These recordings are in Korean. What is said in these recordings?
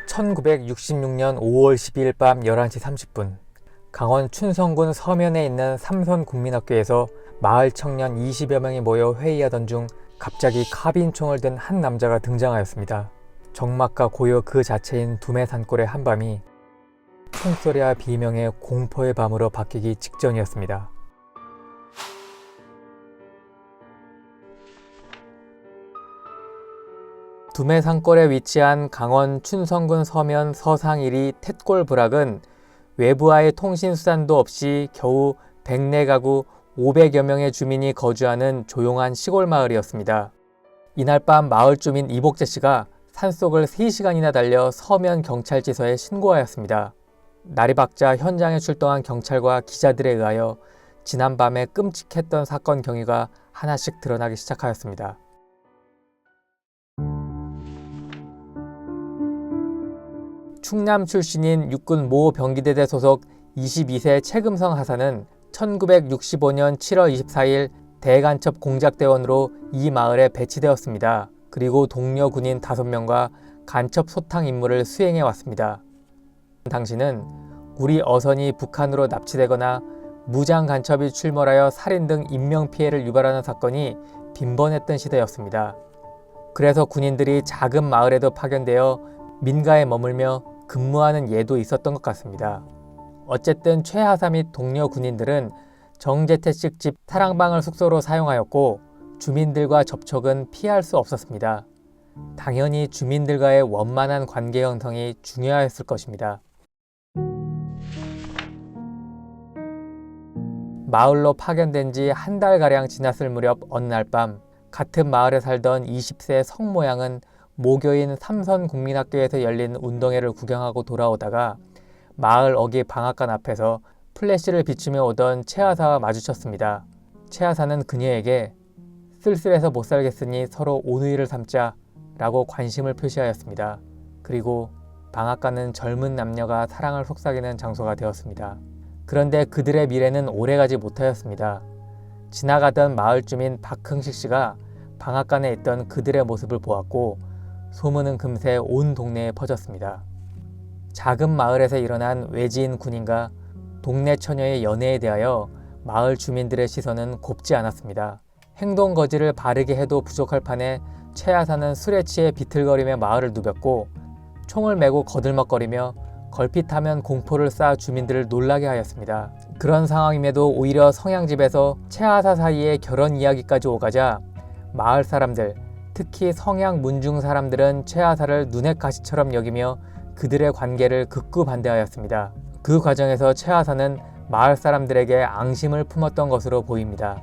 1966년 5월 12일 밤 11시 30분 강원 춘성군 서면에 있는 삼선국민학교에서 마을 청년 20여 명이 모여 회의하던 중 갑자기 카빈총을 든 한 남자가 등장하였습니다. 적막과 고요 그 자체인 두메산골의 한밤이 총소리와 비명의 공포의 밤으로 바뀌기 직전이었습니다. 두메산골에 위치한 강원 춘성군 서면 서상 1리 텟골부락은 외부와의 통신수단도 없이 겨우 104가구 500여 명의 주민이 거주하는 조용한 시골 마을이었습니다. 이날 밤 마을 주민 이복재 씨가 산속을 3시간이나 달려 서면 경찰지서에 신고하였습니다. 날이 밝자 현장에 출동한 경찰과 기자들에 의하여 지난밤에 끔찍했던 사건 경위가 하나씩 드러나기 시작하였습니다. 충남 출신인 육군 모 병기대대 소속 22세 최금성 하사는 1965년 7월 24일 대간첩 공작대원으로 이 마을에 배치되었습니다. 그리고 동료 군인 5명과 간첩 소탕 임무를 수행해 왔습니다. 당시는 우리 어선이 북한으로 납치되거나 무장 간첩이 출몰하여 살인 등 인명피해를 유발하는 사건이 빈번했던 시대였습니다. 그래서 군인들이 작은 마을에도 파견되어 민가에 머물며 근무하는 예도 있었던 것 같습니다. 어쨌든 최 하사 및 동료 군인들은 정재태식 집 사랑방을 숙소로 사용하였고 주민들과 접촉은 피할 수 없었습니다. 당연히 주민들과의 원만한 관계 형성이 중요했을 것입니다. 마을로 파견된 지 한 달가량 지났을 무렵 어느 날 밤 같은 마을에 살던 20세 성모양은 모교인 삼선국민학교에서 열린 운동회를 구경하고 돌아오다가 마을 어귀 방앗간 앞에서 플래시를 비추며 오던 최 하사와 마주쳤습니다. 최 하사는 그녀에게 쓸쓸해서 못 살겠으니 서로 온의를 삼자 라고 관심을 표시하였습니다. 그리고 방앗간은 젊은 남녀가 사랑을 속삭이는 장소가 되었습니다. 그런데 그들의 미래는 오래가지 못하였습니다. 지나가던 마을 주민 박흥식 씨가 방앗간에 있던 그들의 모습을 보았고 소문은 금세 온 동네에 퍼졌습니다. 작은 마을에서 일어난 외지인 군인과 동네 처녀의 연애에 대하여 마을 주민들의 시선은 곱지 않았습니다. 행동 거지를 바르게 해도 부족할 판에 최 하사는 술에 취해 비틀거리며 마을을 누볐고 총을 메고 거들먹거리며 걸핏하면 공포를 쌓아 주민들을 놀라게 하였습니다. 그런 상황임에도 오히려 성향집에서 최 하사 사이에 결혼 이야기까지 오가자 마을 사람들, 특히 성향 문중 사람들은 최 하사를 눈의 가시처럼 여기며 그들의 관계를 극구 반대하였습니다. 그 과정에서 최 하사는 마을 사람들에게 앙심을 품었던 것으로 보입니다.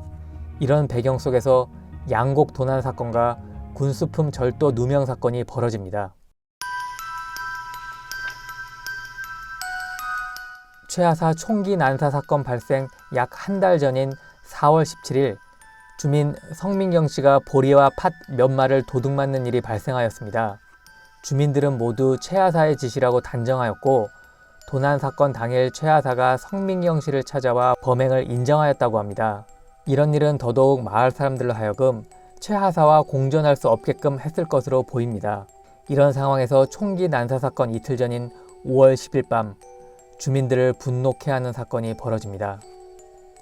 이런 배경 속에서 양곡 도난 사건과 군수품 절도 누명 사건이 벌어집니다. 최 하사 총기 난사 사건 발생 약 한 달 전인 4월 17일 주민 성민경 씨가 보리와 팥 몇 마를 도둑맞는 일이 발생하였습니다. 주민들은 모두 최 하사의 짓이라고 단정하였고 도난 사건 당일 최 하사가 성민경 씨를 찾아와 범행을 인정하였다고 합니다. 이런 일은 더더욱 마을 사람들로 하여금 최 하사와 공존할 수 없게끔 했을 것으로 보입니다. 이런 상황에서 총기 난사 사건 이틀 전인 5월 10일 밤 주민들을 분노케 하는 사건이 벌어집니다.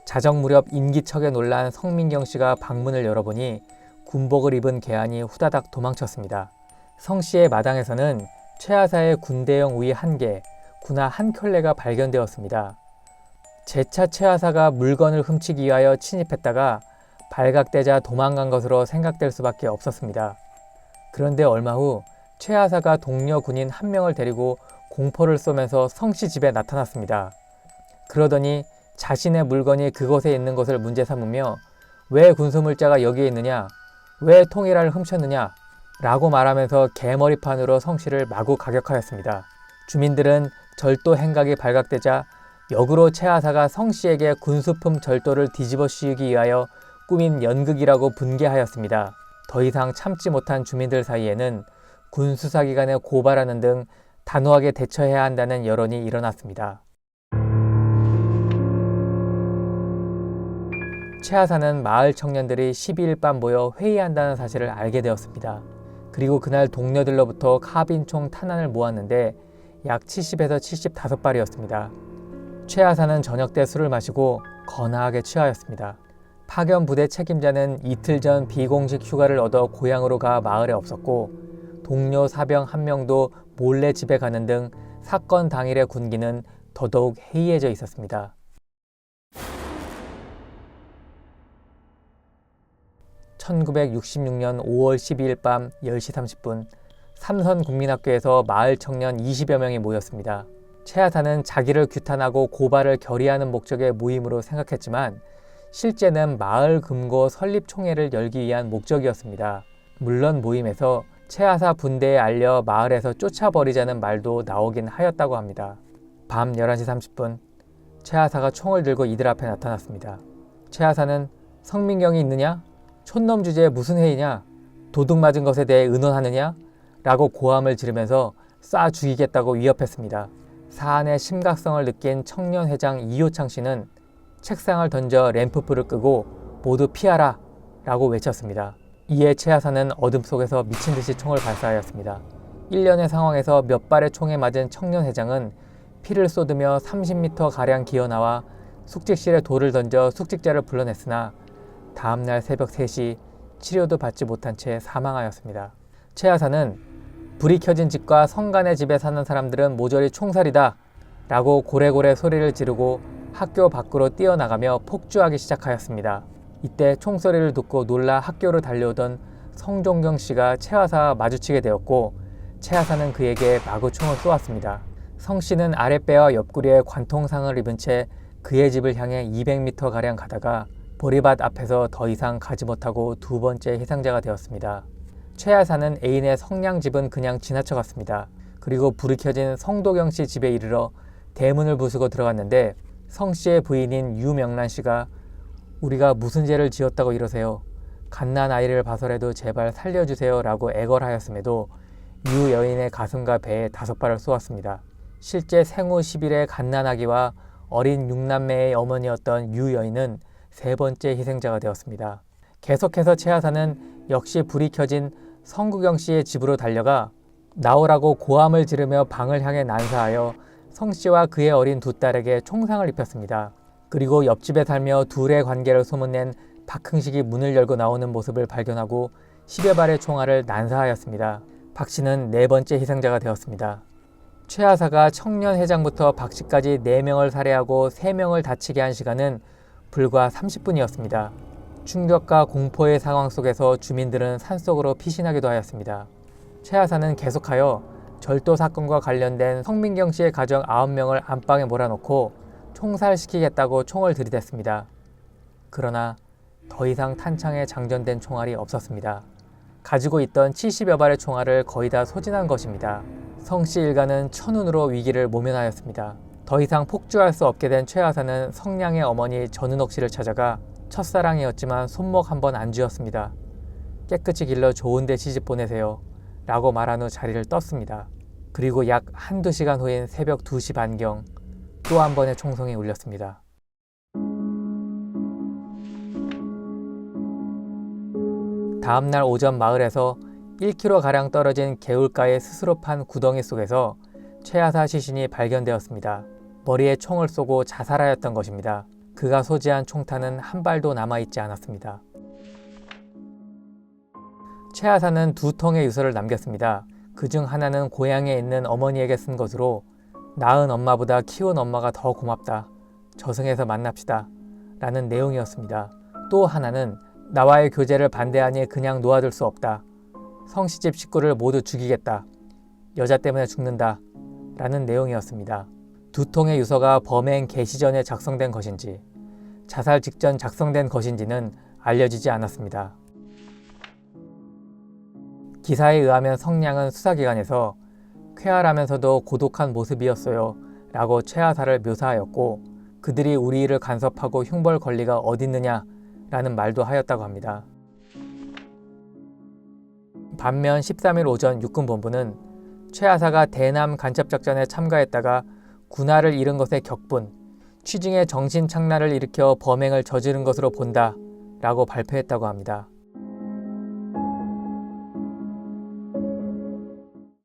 자정 무렵 인기척에 놀란 성민경 씨가 방문을 열어보니 군복을 입은 개안이 후다닥 도망쳤습니다. 성 씨의 마당에서는 최 하사의 군대용 우위 1개, 군화 1켤레가 발견되었습니다. 재차 최 하사가 물건을 훔치기 위하여 침입했다가 발각되자 도망간 것으로 생각될 수밖에 없었습니다. 그런데 얼마 후 최 하사가 동료 군인 1명을 데리고 공포를 쏘면서 성씨 집에 나타났습니다. 그러더니 자신의 물건이 그곳에 있는 것을 문제 삼으며 왜 군수물자가 여기에 있느냐, 왜 통일화를 훔쳤느냐 라고 말하면서 개머리판으로 성씨를 마구 가격하였습니다. 주민들은 절도 행각이 발각되자 역으로 최 하사가 성씨에게 군수품 절도를 뒤집어 씌우기 위하여 꾸민 연극이라고 분개하였습니다. 더 이상 참지 못한 주민들 사이에는 군수사기관에 고발하는 등 단호하게 대처해야 한다는 여론이 일어났습니다. 최 하사는 마을 청년들이 12일 밤 모여 회의한다는 사실을 알게 되었습니다. 그리고 그날 동료들로부터 카빈총 탄환을 모았는데 약 70에서 75발이었습니다. 최 하사는 저녁 때 술을 마시고 거나하게 취하였습니다. 파견 부대 책임자는 이틀 전 비공식 휴가를 얻어 고향으로 가 마을에 없었고 동료 사병 한 명도 몰래 집에 가는 등 사건 당일의 군기는 더더욱 해이해져 있었습니다. 1966년 5월 12일 밤 10시 30분 삼선국민학교에서 마을 청년 20여 명이 모였습니다. 최 하사는 자기를 규탄하고 고발을 결의하는 목적의 모임으로 생각했지만 실제는 마을 금고 설립 총회를 열기 위한 목적이었습니다. 물론 모임에서 최 하사 분대에 알려 마을에서 쫓아버리자는 말도 나오긴 하였다고 합니다. 밤 11시 30분 최 하사가 총을 들고 이들 앞에 나타났습니다. 최 하사는 성민경이 있느냐? 촌놈 주제에 무슨 회의냐? 도둑 맞은 것에 대해 의논하느냐? 라고 고함을 지르면서 쏴 죽이겠다고 위협했습니다. 사안의 심각성을 느낀 청년회장 이효창 씨는 책상을 던져 램프불을 끄고 모두 피하라 라고 외쳤습니다. 이에 최 하사는 어둠 속에서 미친 듯이 총을 발사하였습니다. 1년의 상황에서 몇 발의 총에 맞은 청년회장은 피를 쏟으며 30m가량 기어나와 숙직실에 돌을 던져 숙직자를 불러냈으나 다음날 새벽 3시 치료도 받지 못한 채 사망하였습니다. 최 하사는 불이 켜진 집과 성간의 집에 사는 사람들은 모조리 총살이다 라고 고래고래 소리를 지르고 학교 밖으로 뛰어나가며 폭주하기 시작하였습니다. 이때 총소리를 듣고 놀라 학교로 달려오던 성종경 씨가 최 하사와 마주치게 되었고 최 하사는 그에게 마구 총을 쏘았습니다. 성 씨는 아랫배와 옆구리에 관통상을 입은 채 그의 집을 향해 200m가량 가다가 보리밭 앞에서 더 이상 가지 못하고 두 번째 희생자가 되었습니다. 최 하사는 애인의 성냥 집은 그냥 지나쳐갔습니다. 그리고 불이 켜진 성도경 씨 집에 이르러 대문을 부수고 들어갔는데 성 씨의 부인인 유명란 씨가 우리가 무슨 죄를 지었다고 이러세요. 갓난 아이를 봐서라도 제발 살려주세요 라고 애걸하였음에도 유 여인의 가슴과 배에 5발을 쏘았습니다. 실제 생후 10일의 갓난아기와 어린 6남매의 어머니였던 유 여인은 세 번째 희생자가 되었습니다. 계속해서 최 하사는 역시 불이 켜진 성구경 씨의 집으로 달려가 나오라고 고함을 지르며 방을 향해 난사하여 성 씨와 그의 어린 두 딸에게 총상을 입혔습니다. 그리고 옆집에 살며 둘의 관계를 소문낸 박흥식이 문을 열고 나오는 모습을 발견하고 10여 발의 총알을 난사하였습니다. 박 씨는 네 번째 희생자가 되었습니다. 최 하사가 청년회장부터 박 씨까지 4명을 살해하고 3명을 다치게 한 시간은 불과 30분이었습니다. 충격과 공포의 상황 속에서 주민들은 산속으로 피신하기도 하였습니다. 최 하사는 계속하여 절도 사건과 관련된 성민경 씨의 가족 9명을 안방에 몰아넣고 총살시키겠다고 총을 들이댔습니다. 그러나 더 이상 탄창에 장전된 총알이 없었습니다. 가지고 있던 70여 발의 총알을 거의 다 소진한 것입니다. 성 씨 일가는 천운으로 위기를 모면하였습니다. 더 이상 폭주할 수 없게 된 최 하사는 성량의 어머니 전은옥 씨를 찾아가 첫사랑이었지만 손목 한번 안 쥐었습니다. 깨끗이 길러 좋은 데 시집 보내세요 라고 말한 후 자리를 떴습니다. 그리고 약 한두 시간 후인 새벽 2시 반경 또 한 번의 총성이 울렸습니다. 다음날 오전 마을에서 1km가량 떨어진 개울가의 스스로 판 구덩이 속에서 최 하사 시신이 발견되었습니다. 머리에 총을 쏘고 자살하였던 것입니다. 그가 소지한 총탄은 한 발도 남아있지 않았습니다. 최 하사는 2통의 유서를 남겼습니다. 그중 하나는 고향에 있는 어머니에게 쓴 것으로 낳은 엄마보다 키운 엄마가 더 고맙다. 저승에서 만납시다. 라는 내용이었습니다. 또 하나는 나와의 교제를 반대하니 그냥 놓아둘 수 없다. 성씨집 식구를 모두 죽이겠다. 여자 때문에 죽는다. 라는 내용이었습니다. 2통의 유서가 범행 개시 전에 작성된 것인지 자살 직전 작성된 것인지는 알려지지 않았습니다. 기사에 의하면 성량은 수사기관에서 쾌활하면서도 고독한 모습이었어요 라고 최 하사를 묘사하였고 그들이 우리 일을 간섭하고 흉볼 권리가 어딨느냐 라는 말도 하였다고 합니다. 반면 13일 오전 육군본부는 최 하사가 대남 간첩작전에 참가했다가 군화를 잃은 것의 격분, 취중에 정신착란을 일으켜 범행을 저지른 것으로 본다 라고 발표했다고 합니다.